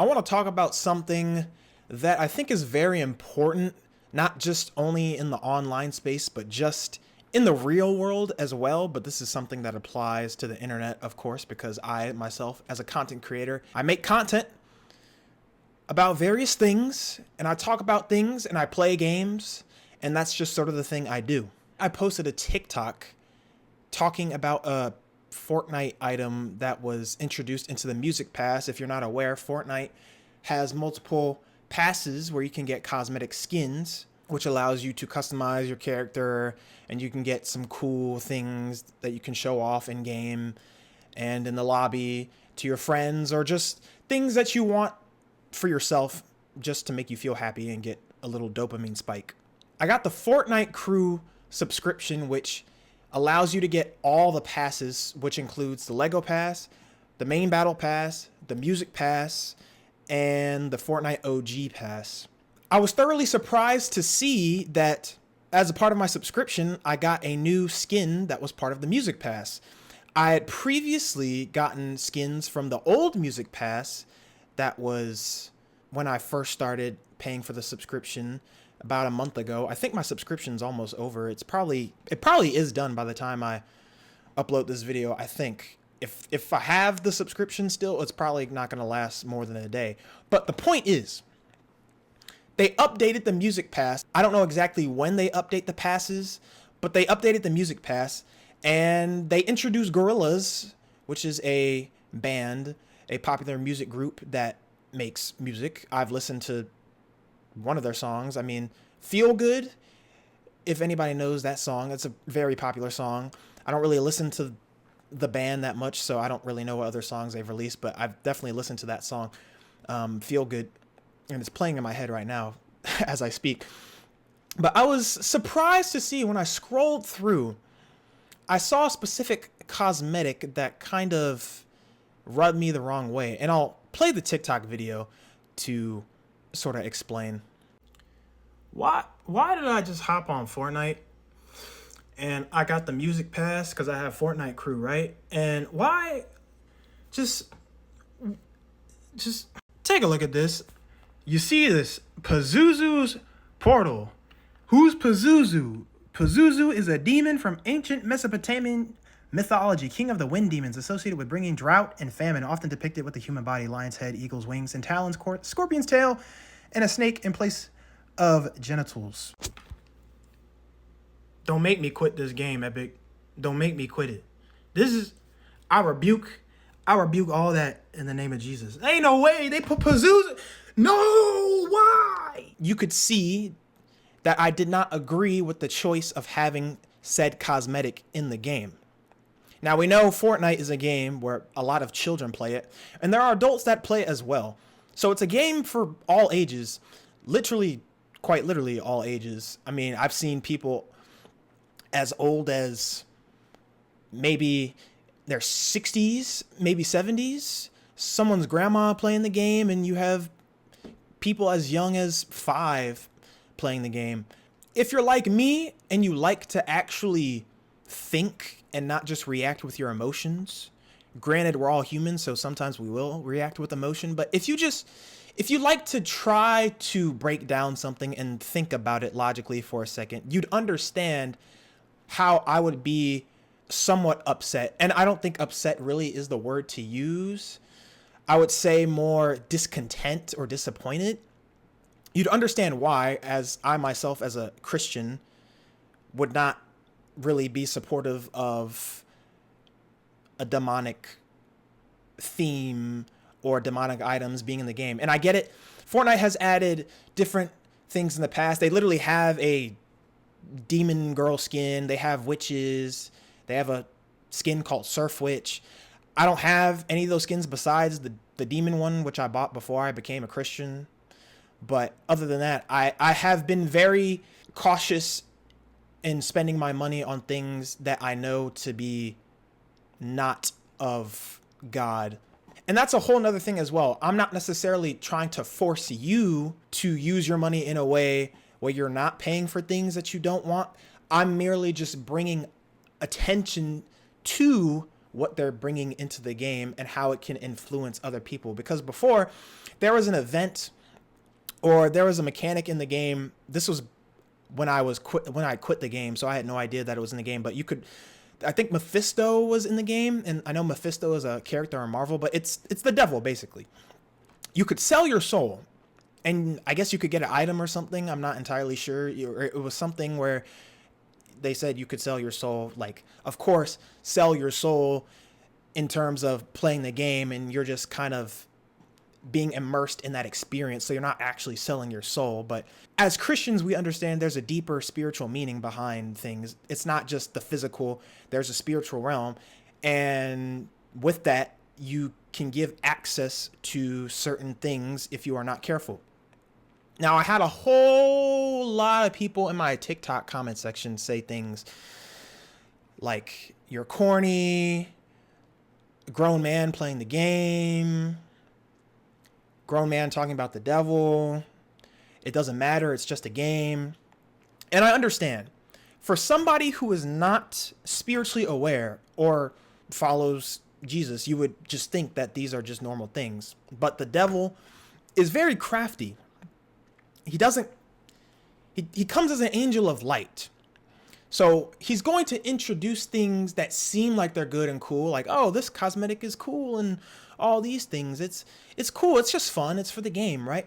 I want to talk about something that I think is very important, not just only in the online space, but just in the real world as well. But this is something that applies to the internet, of course, because I myself, as a content creator, I make content about various things, and I talk about things, and I play games, and that's just sort of the thing I do. I posted a TikTok talking about a Fortnite item that was introduced into the Music Pass. If you're not aware, Fortnite has multiple passes where you can get cosmetic skins, which allows you to customize your character, and you can get some cool things that you can show off in game and in the lobby to your friends, or just things that you want for yourself just to make you feel happy and get a little dopamine spike. I got the Fortnite Crew subscription, which allows you to get all the passes, which includes the Lego Pass, the main battle pass, the music pass, and the Fortnite OG pass. I was thoroughly surprised to see that as a part of my subscription, I got a new skin that was part of the music pass. I had previously gotten skins from the old music pass. That was when I first started paying for the subscription about a month ago. I think my subscription's almost over. It probably is done by the time I upload this video. I think if I have the subscription still, it's probably not going to last more than a day. But the point is, they updated the music pass. I don't know exactly when they update the passes, but they updated the music pass, and they introduced Gorillaz, which is a band, a popular music group that makes music. I've listened to one of their songs. I mean, Feel Good, if anybody knows that song, it's a very popular song. I don't really listen to the band that much, so I don't really know what other songs they've released, but I've definitely listened to that song, Feel Good, and it's playing in my head right now as I speak. But I was surprised to see when I scrolled through, I saw a specific cosmetic that kind of rubbed me the wrong way, and I'll play the TikTok video to sort of explain. Why did I just hop on Fortnite and I got the music pass because I have Fortnite Crew, right? And why just take a look at this. You see this Pazuzu's portal. Who's Pazuzu? Pazuzu is a demon from ancient Mesopotamian mythology, king of the wind demons, associated with bringing drought and famine, often depicted with the human body, lion's head, eagle's wings and talons, scorpion's tail, and a snake in place of genitals. Don't make me quit this game, Epic. Don't make me quit it. I rebuke all that in the name of Jesus. Ain't no way they put Pazuzu. No, why? You could see that I did not agree with the choice of having said cosmetic in the game. Now, we know Fortnite is a game where a lot of children play it, and there are adults that play it as well. So it's a game for all ages, quite literally all ages. I mean, I've seen people as old as maybe their 60s, maybe 70s, someone's grandma playing the game, and you have people as young as 5 playing the game. If you're like me and you like to actually think and not just react with your emotions, granted, we're all humans, so sometimes we will react with emotion, but if you like to try to break down something and think about it logically for a second, you'd understand how I would be somewhat upset. And I don't think upset really is the word to use. I would say more discontent or disappointed. You'd understand why, as I myself as a Christian would not really be supportive of a demonic theme or demonic items being in the game. And I get it. Fortnite has added different things in the past. They literally have a demon girl skin. They have witches. They have a skin called Surf Witch. I don't have any of those skins besides the demon one, which I bought before I became a Christian. But other than that, I have been very cautious in spending my money on things that I know to be not of God. And that's a whole nother thing as well. I'm not necessarily trying to force you to use your money in a way where you're not paying for things that you don't want. I'm merely just bringing attention to what they're bringing into the game and how it can influence other people. Because before, there was an event or there was a mechanic in the game. This was when I quit the game, so I had no idea that it was in the game. But I think Mephisto was in the game, and I know Mephisto is a character in Marvel, but it's the devil basically. You could sell your soul, and I guess you could get an item or something. I'm not entirely sure. It was something where they said you could sell your soul. Like, of course, sell your soul in terms of playing the game, and you're just kind of being immersed in that experience. So you're not actually selling your soul. But as Christians, we understand there's a deeper spiritual meaning behind things. It's not just the physical. There's a spiritual realm. And with that, you can give access to certain things if you are not careful. Now, I had a whole lot of people in my TikTok comment section say things like, you're corny, grown man playing the game, grown man talking about the devil, it doesn't matter, it's just a game. And I understand. For somebody who is not spiritually aware or follows Jesus, you would just think that these are just normal things. But the devil is very crafty. He comes as an angel of light. So he's going to introduce things that seem like they're good and cool. Like, oh, this cosmetic is cool and all these things. It's cool. It's just fun. It's for the game, right?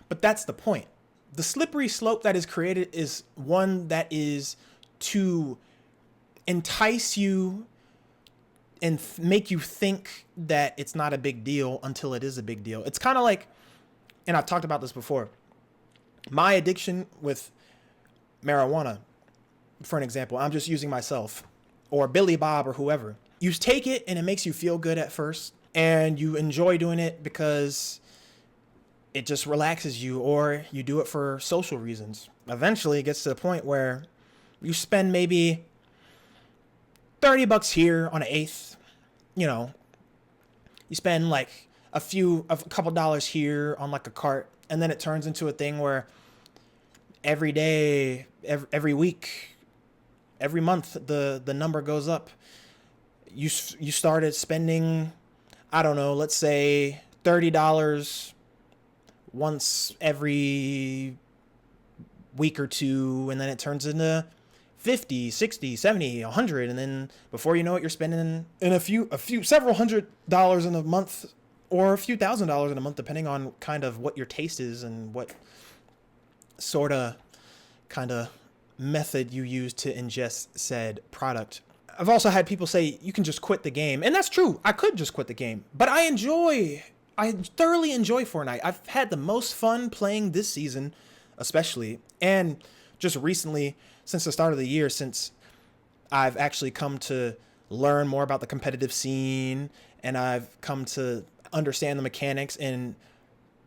But that's the point. The slippery slope that is created is one that is to entice you and make you think that it's not a big deal until it is a big deal. It's kind of like, and I've talked about this before, my addiction with marijuana, for an example. I'm just using myself, or Billy Bob, or whoever. You take it and it makes you feel good at first, and you enjoy doing it because it just relaxes you, or you do it for social reasons. Eventually it gets to the point where you spend maybe $30 here on an eighth. You know, you spend like a couple dollars here on like a cart, and then it turns into a thing where every day, every week, every month, the number goes up. You started spending, I don't know, let's say $30 once every week or two, and then it turns into 50, 60, 70, 100, and then before you know it, you're spending in several $100s in a month, or a few $1,000s in a month, depending on kind of what your taste is and what sort of kind of method you use to ingest said product. I've also had people say you can just quit the game, and that's true. I could just quit the game, but I thoroughly enjoy Fortnite. I've had the most fun playing this season, especially, and just recently, since the start of the year, since I've actually come to learn more about the competitive scene, and I've come to understand the mechanics and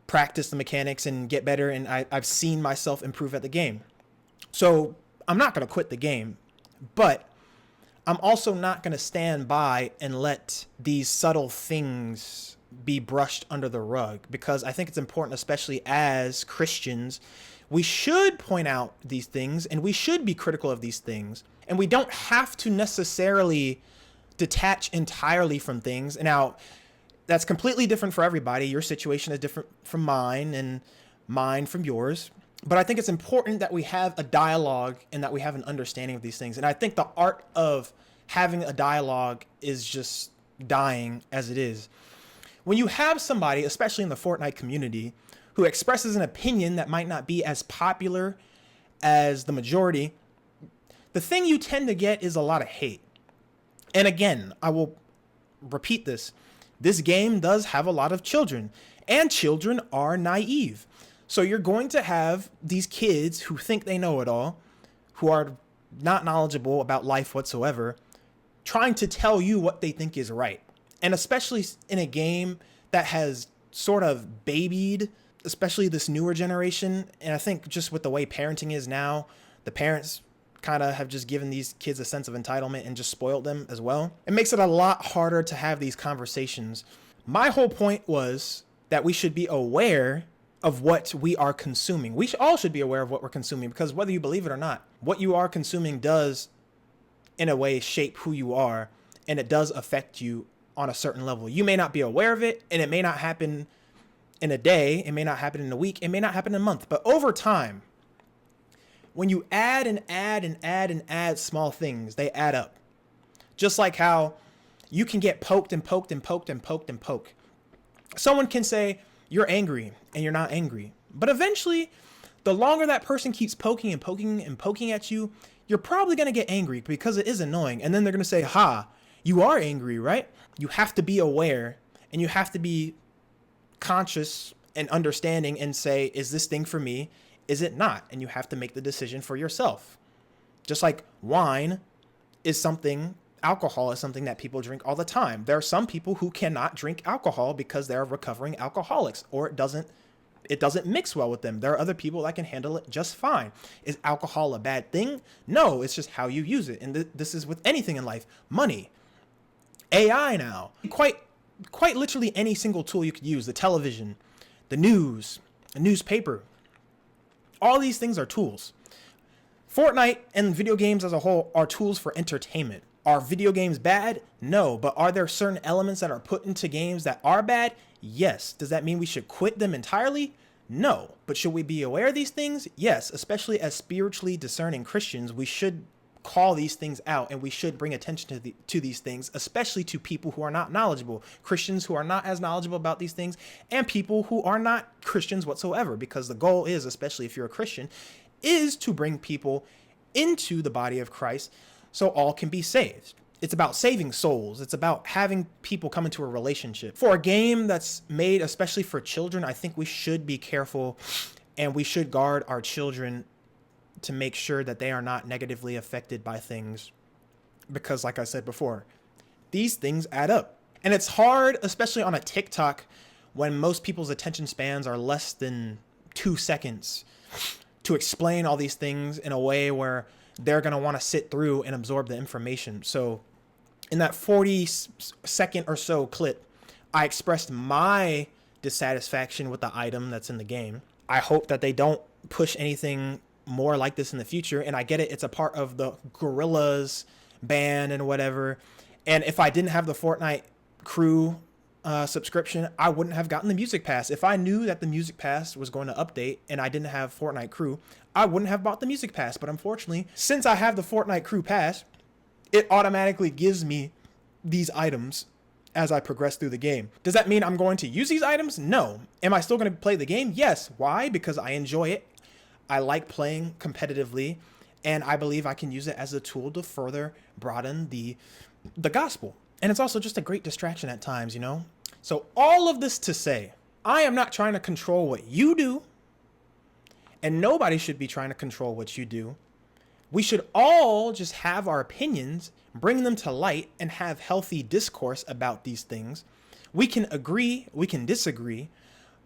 practice the mechanics and get better, and I've seen myself improve at the game. So I'm not going to quit the game, but I'm also not going to stand by and let these subtle things be brushed under the rug, because I think it's important, especially as Christians, we should point out these things and we should be critical of these things, and we don't have to necessarily detach entirely from things. And now, that's completely different for everybody. Your situation is different from mine, and mine from yours. But I think it's important that we have a dialogue and that we have an understanding of these things. And I think the art of having a dialogue is just dying as it is. When you have somebody, especially in the Fortnite community, who expresses an opinion that might not be as popular as the majority, the thing you tend to get is a lot of hate. And again, I will repeat this. This game does have a lot of children, and children are naive. So you're going to have these kids who think they know it all, who are not knowledgeable about life whatsoever, trying to tell you what they think is right. And especially in a game that has sort of babied, especially this newer generation. And I think just with the way parenting is now, the parents kind of have just given these kids a sense of entitlement and just spoiled them as well. It makes it a lot harder to have these conversations. My whole point was that we should be aware of what we are consuming. We all should be aware of what we're consuming, because whether you believe it or not, what you are consuming does in a way shape who you are and it does affect you on a certain level. You may not be aware of it, and it may not happen in a day, it may not happen in a week, it may not happen in a month, but over time, when you add and add and add and add small things, they add up. Just like how you can get poked and poked and poked and poked and poked. Someone can say you're angry and you're not angry, but eventually, the longer that person keeps poking and poking and poking at you, you're probably going to get angry because it is annoying. And then they're going to say, ha, you are angry, right? You have to be aware and you have to be conscious and understanding and say, is this thing for me? Is it not? And you have to make the decision for yourself. Just like wine is something, alcohol is something that people drink all the time. There are some people who cannot drink alcohol because they're recovering alcoholics, or it doesn't mix well with them. There are other people that can handle it just fine. Is alcohol a bad thing? No, it's just how you use it. And this is with anything in life. Money, AI now, quite literally any single tool you could use, the television, the news, a newspaper. All these things are tools. Fortnite and video games as a whole are tools for entertainment. Are video games bad? No, but are there certain elements that are put into games that are bad? Yes. Does that mean we should quit them entirely? No. But should we be aware of these things? Yes. Especially as spiritually discerning Christians, we should call these things out, and we should bring attention to these things, especially to people who are not knowledgeable, Christians who are not as knowledgeable about these things, and people who are not Christians whatsoever, because the goal is, especially if you're a Christian, is to bring people into the body of Christ so all can be saved. It's about saving souls. It's about having people come into a relationship. For a game that's made especially for children, I think we should be careful and we should guard our children to make sure that they are not negatively affected by things. Because like I said before, these things add up. And it's hard, especially on a TikTok, when most people's attention spans are less than 2 seconds, to explain all these things in a way where they're going to want to sit through and absorb the information. So in that 40-second or so clip, I expressed my dissatisfaction with the item that's in the game. I hope that they don't push anything more like this in the future. And I get it. It's a part of the Gorillas ban and whatever. And if I didn't have the Fortnite crew subscription, I wouldn't have gotten the music pass. If I knew that the music pass was going to update and I didn't have Fortnite crew, I wouldn't have bought the music pass. But unfortunately, since I have the Fortnite crew pass, it automatically gives me these items as I progress through the game. Does that mean I'm going to use these items? No. Am I still going to play the game? Yes. Why? Because I enjoy it. I like playing competitively, and I believe I can use it as a tool to further broaden the gospel. And it's also just a great distraction at times, you know? So all of this to say, I am not trying to control what you do, and nobody should be trying to control what you do. We should all just have our opinions, bring them to light, and have healthy discourse about these things. We can agree, we can disagree,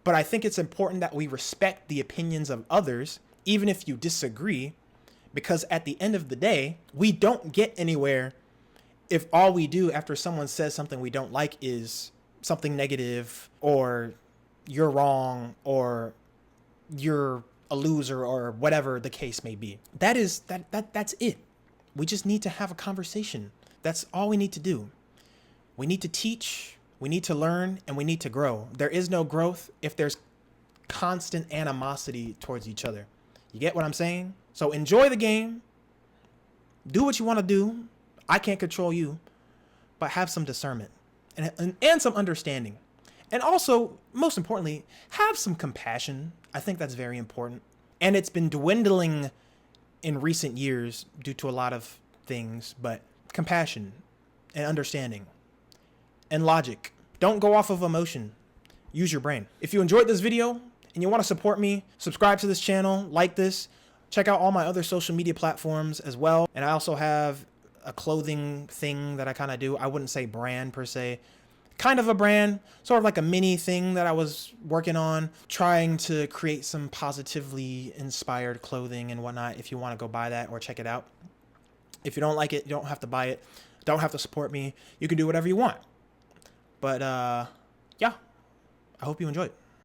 but I think it's important that we respect the opinions of others, even if you disagree, because at the end of the day, we don't get anywhere if all we do after someone says something we don't like is something negative, or you're wrong, or you're a loser, or whatever the case may be. That's it. We just need to have a conversation. That's all we need to do. We need to teach, we need to learn, and we need to grow. There is no growth if there's constant animosity towards each other. You get what I'm saying? So enjoy the game. Do what you want to do. I can't control you, but have some discernment and some understanding. And also, most importantly, have some compassion. I think that's very important. And it's been dwindling in recent years due to a lot of things, but compassion and understanding and logic. Don't go off of emotion. Use your brain. If you enjoyed this video and you want to support me, subscribe to this channel, like this, check out all my other social media platforms as well. And I also have a clothing thing that I kind of do. I wouldn't say brand per se, kind of a brand, sort of like a mini thing that I was working on, trying to create some positively inspired clothing and whatnot. If you want to go buy that or check it out. If you don't like it, you don't have to buy it. Don't have to support me. You can do whatever you want. But yeah, I hope you enjoyed.